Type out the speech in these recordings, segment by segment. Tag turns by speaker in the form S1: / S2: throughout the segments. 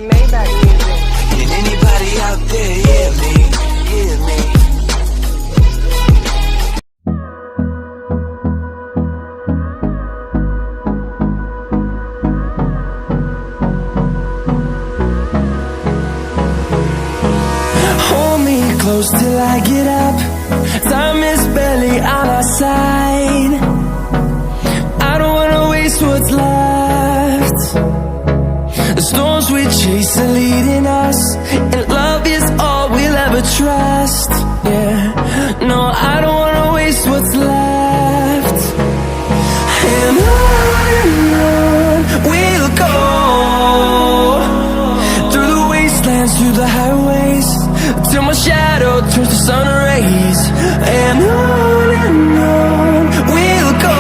S1: Maybach music.
S2: Can anybody out there hear me? Hear me?
S3: Hold me close till I get up. Time is barely on our side. I don't wanna waste what's left. The storms we chase are leading us, and love is all we'll ever trust. Yeah, no, I don't wanna waste what's left. And on we'll go, through the wastelands, through the highways, till my shadow turns to sun rays. And on we'll go,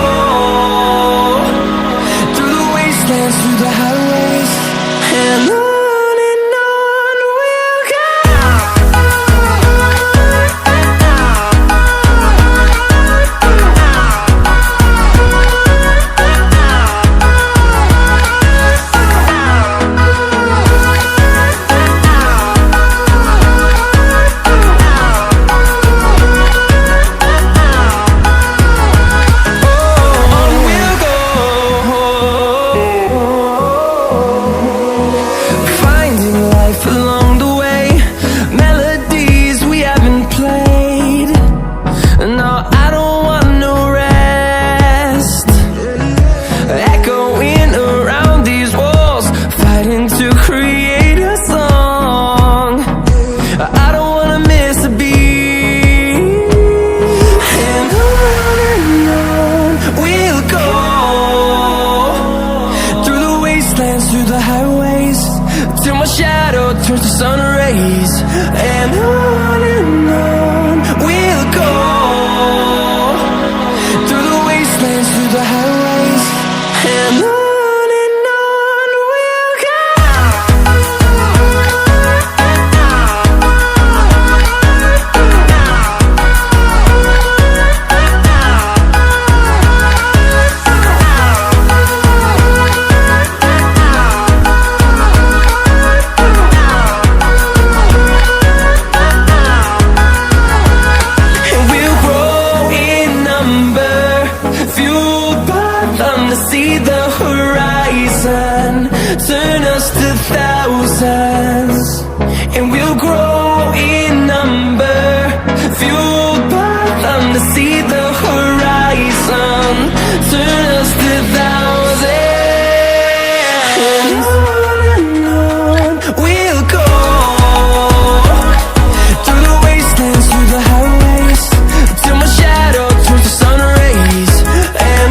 S3: through the wastelands, through the highways, and on we'll go. Through the highways, till my shadow turns to sun rays. And on we'll go, through the wastelands, through the highways, and on we'll go. See the horizon turn us to thousands, and we'll grow in number, fueled by them to see the horizon turn us to thousands. And on we'll go, through the wastelands, through the highways, till my shadow turns to sun rays. And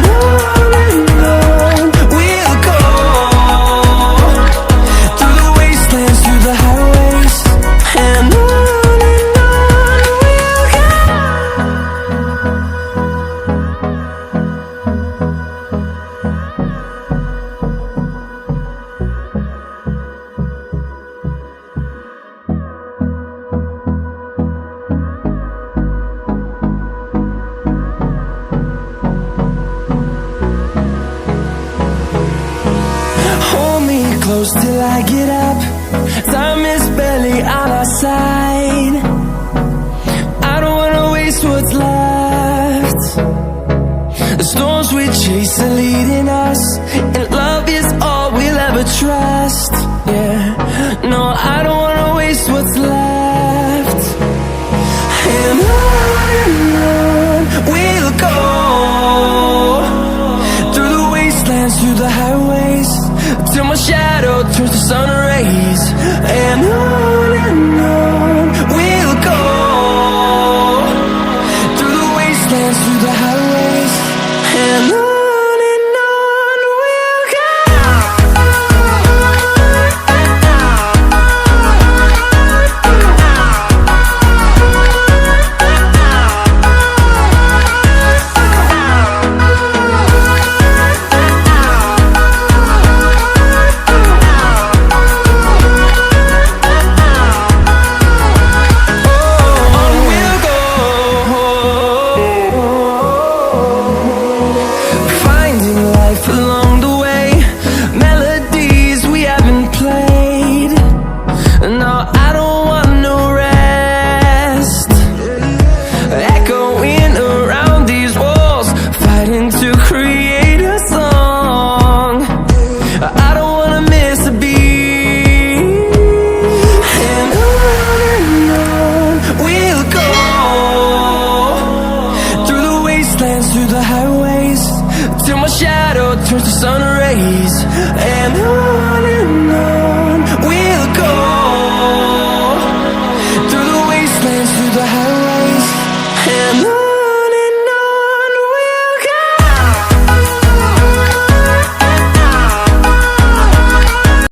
S3: close till I get up. Time is barely on our side. I don't wanna waste what's left. The storms we chase are leading us, and love is all we'll ever trust. Yeah, no, I don't wanna waste what's left. And on we'll go, through the wastelands, through the highways, till my shadow turns to sun rays. And on we'll go, through the wastelands, through the highways, and on we'll go. time to create a song. I don't wanna miss a beat. And on we'll go, through the wastelands, through the highways, till my shadow turns to sun rays. And on